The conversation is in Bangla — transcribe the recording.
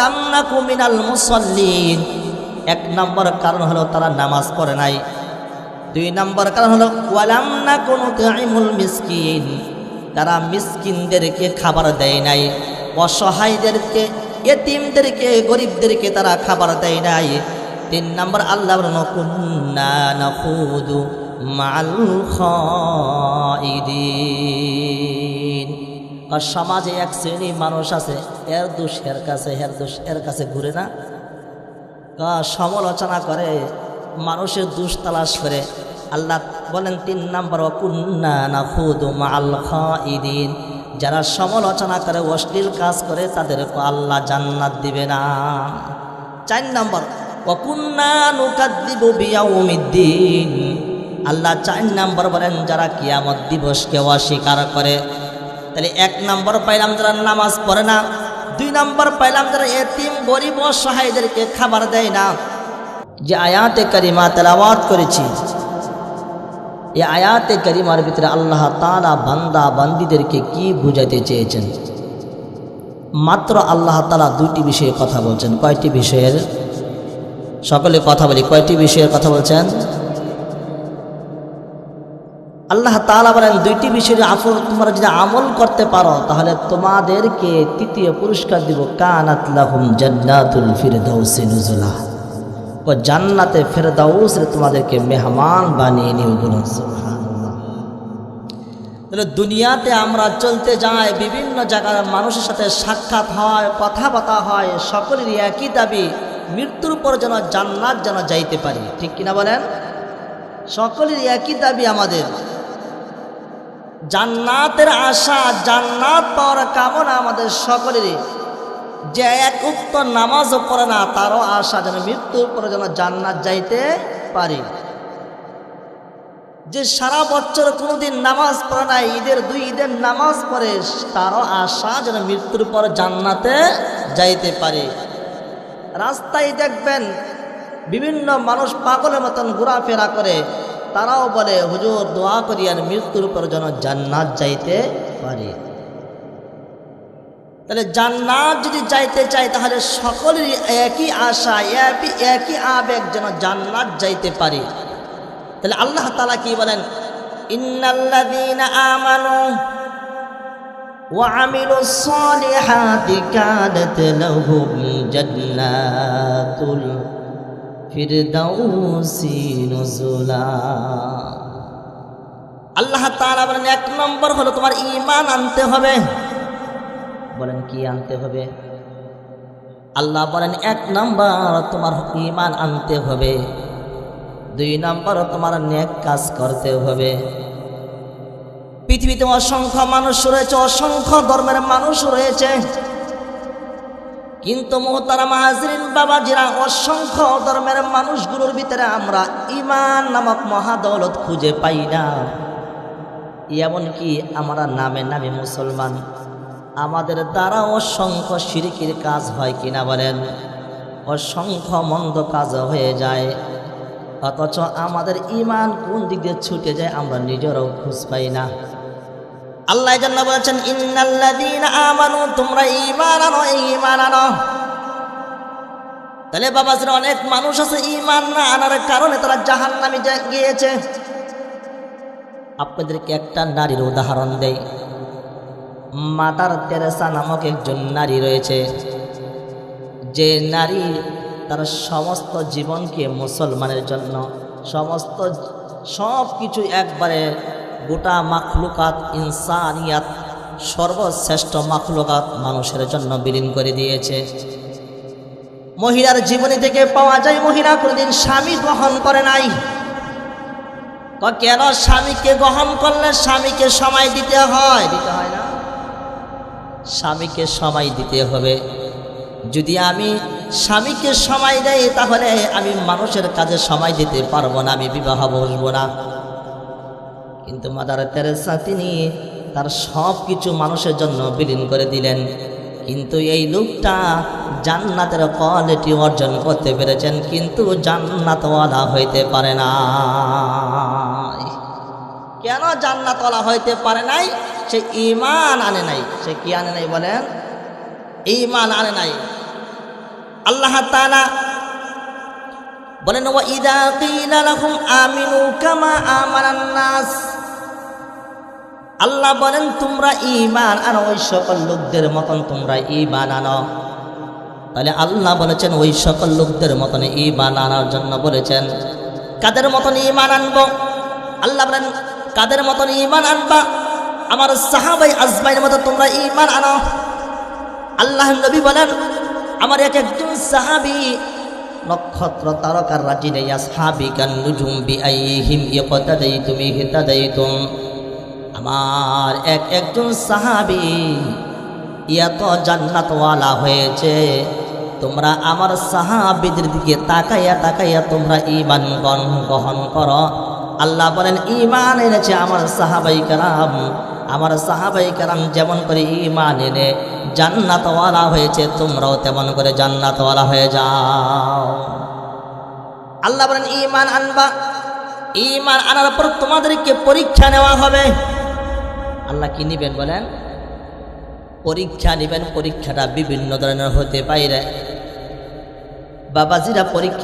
লাম নাকু মিনাল মুসাল্লিন। এক নম্বর কারণ হলো তারা নামাজ পড়ে নাই। দুই নম্বর কারণ হলো ওয়ালাম নাকু নুতঈমুল মিসকিন, তারা মিসকিনদেরকে খাবার দেয় নাই, অসহায়দেরকে, ইতিমদেরকে, গরিবদেরকে তারা খাবার দেয় নাই। তিন নম্বর আল্লাহ বলেন কুন্না নাখুদু মাল খাইদিন। আর সমাজে এক শ্রেণী মানুষ আছে, এর দোষ এর কাছে, এর দোষ এর কাছে ঘুরে না, সমালোচনা করে, মানুষের দোষ তালাশ করে। আল্লাহ বলেন তিন নম্বর কুন্না নাখুদু মাল খাইদিন, যারা সমালোচনা করে, অশ্লীল কাজ করে, তাদেরকে আল্লাহ জান্নাত দিবে না। চার নম্বর ওয়াকুন্না নুকাদ্দিবু বিয়াউমিদ্দিন, আল্লাহ চার নম্বর বলেন যারা কিয়ামত দিবসকে অস্বীকার করে। তাহলে এক নম্বর পাইলাম যারা নামাজ পড়ে না, দুই নম্বর পাইলাম যারা এতিম গরিব অসহায়দেরকে খাবার দেয় না। যে আয়াতে কারিমা তেলাওয়াত করেছি, এই আয়াতে কারিমার ভিতরে আল্লাহ তাআলা বান্দা বান্দীদেরকে কি বুঝাতে চেয়েছেন? মাত্র আল্লাহ তাআলা দুইটি বিষয়ে কথা বলছেন। কয়টি বিষয়ের? সকলে কথা বলি, কয়টি বিষয়ের কথা বলছেন? আল্লাহ তাআলা বলেন দুইটি বিষয়ের আমল, তোমরা যদি আমল করতে পারো তাহলে তোমাদেরকে তৃতীয় পুরস্কার দিব। কানাত লাহুম জান্নাতুল ফিরদাউসি নুজুলা, ও জান্নাতে ফিরদাউসে তোমাদেরকে মেহমান বানিয়ে নিয়ে বলুন সুবহানাল্লাহ। তাহলে দুনিয়াতে আমরা চলতে যাই, বিভিন্ন জায়গার মানুষের সাথে সাক্ষাৎ হয়, কথাবার্তা হয়, সকলেরই একই দাবি, মৃত্যুর পর যেন জান্নাত যেন যাইতে পারি। ঠিক কিনা বলেন? সকলেরই একই দাবি, আমাদের জান্নাতের আশা, জান্নাত পাওয়ার কামনা আমাদের সকলেরই। যে এক উক্ত নামাজও পড়ে না, তারও আশা যেন মৃত্যুর পরে যেন জান্নাত যাইতে পারি। যে সারা বছর কোনোদিন নামাজ পড়ে না, ঈদের দুই ঈদের নামাজ পড়ে, তারও আশা যেন মৃত্যুর পর জান্নাতে যাইতে পারে। রাস্তায় দেখবেন বিভিন্ন মানুষ পাগলের মতন ঘোরাফেরা করে, তারাও বলে হুজুর দোয়া করি আর মৃত্যুর পর যেন জান্নাত যাইতে পারে। তাহলে জান্নাত যদি যাইতে চাই তাহলে সকলেরই একই আশা, একই আবেগ যেন জান্নাত যাইতে পারে। তাহলে আল্লাহ তাআলা কি বলেন? ইন্নাল্লাযীনা আমানু ওয়া আমিলুস সালিহাতি কানাত লাহুম জান্নাতুল ফিরদাউসি নুজুলা। আল্লাহ তাআলা বলেন এক নম্বর হলো তোমার ঈমান আনতে হবে। বলেন কি আনতে হবে? আল্লাহ বলেন এক নম্বর তোমার ঈমান আনতে হবে, দুই নম্বর তোমার নেক কাজ করতে হবে। পৃথিবীতে অসংখ্য মানুষ রয়েছে, অসংখ্য ধর্মের মানুষ রয়েছে, কিন্তু মুহতারাম হাজরিন বাবাজিরা, অসংখ্য ধর্মের মানুষগুলোর ভিতরে আমরা ঈমান নামক মহাদৌলত খুঁজে পাই না। এমনকি আমরা নামে নামে মুসলমান, আমাদের দ্বারা অসংখ্য শিরকির কাজ হয় কিনা বলেন? অসংখ্য মন্দ কাজ হয়ে যায়, অথচ আমাদের ঈমান কোন দিক দিয়ে ছুটে যায় আমরা নিজেরাও খুঁজ পাই না। আল্লাহ জান্নাত বলেছেন ইন্নাল্লাযীনা আমানু, তোমরা ঈমান আনো, ঈমান আনো। তাহলে বাবাজিরা অনেক মানুষ আছে ঈমান না আনার কারণে তারা জাহান্নামে গিয়েছে। আপনাদেরকে একটা নারীর উদাহরণ দেই। মাদার তেরেসা নামক একজন নারী রয়েছে, যে নারী তার সমস্ত জীবনকে মুসলমানের জন্য, সব কিছু একবারে গোটা মাখলুকাত, ইনসানিয়াত, সর্বশ্রেষ্ঠ মাখলুকাত মানুষের জন্য বিলীন করে দিয়েছে। মহিলার জীবনী থেকে পাওয়া যায় মহিলা কোনদিন স্বামী গ্রহণ করে নাই। কেন? স্বামীকে গ্রহণ করলে স্বামীকে সময় দিতে হয়, দিতে হয় না? স্বামীকে সময় দিতে হবে। যদি আমি স্বামীকে সময় দেই তাহলে আমি মানুষের কাজে সময় দিতে পারবো না, আমি বিবাহ বসবো না। কিন্তু মাদার তেরেসা তিনি তার সব কিছু মানুষের জন্য বিলীন করে দিলেন, কিন্তু এই লোকটা জান্নাতের কোয়ালিটি অর্জন করতে পেরেছেন, কিন্তু জান্নাতওয়ালা হইতে পারে না। কেন জান্নাতওয়ালা হইতে পারে নাই? সে ঈমান আনে নাই। সে কি আনে নাই বলেন? ঈমান আনে নাই। আল্লাহ তাআলা বলেন ওয়া ইযা কিলা লাহুম আমিনু কামা আমানান নাস, আল্লাহ বলেন তোমরা ঈমান আনো ওই সকল লোকদের মতন তোমরা ঈমান আনো। তাহলে আল্লাহ বলেছেন ওই সকল লোকদের মতন ঈমান আনার জন্য বলেছেন। কাদের মতন ঈমান আনবো? আল্লাহ বলেন কাদের মতন ঈমান আনবা? আমার সাহাবায়ে আজমাইনের মতো তোমরা ঈমান আনো। আল্লাহ নবী বলেন আমার এক একজন সাহাবী নক্ষত্র তারকার রাজি নেই, আসহাবিকান নুজুম বিআইহিম ইকতাদাইতুম ইহতাদাইতুম। আমার এক একজন সাহাবী এত জান্নাতওয়ালা হয়েছে, তোমরা আমার সাহাবীদের দিকে তাকাইয়া তাকাইয়া তোমরা ঈমান গ্রহণ করো। আল্লাহ বলেন ঈমান এনেছে আমার সাহাবাই কেরাম, আমার সাহাবাই কেরাম যেমন করে ঈমান এনে জান্নাতওয়ালা হয়েছে, তোমরাও তেমন করে জান্নাতওয়ালা হয়ে যাও। আল্লাহ বলেন ঈমান আনবা, ঈমান আনার পর তোমাদেরকে পরীক্ষা নেওয়া হবে। আল্লাহ কি নিবেন বলেন? পরীক্ষা নিবেন। পরীক্ষাটা বিভিন্ন ধরনের হতে পারে বাবাজিরা। পরীক্ষা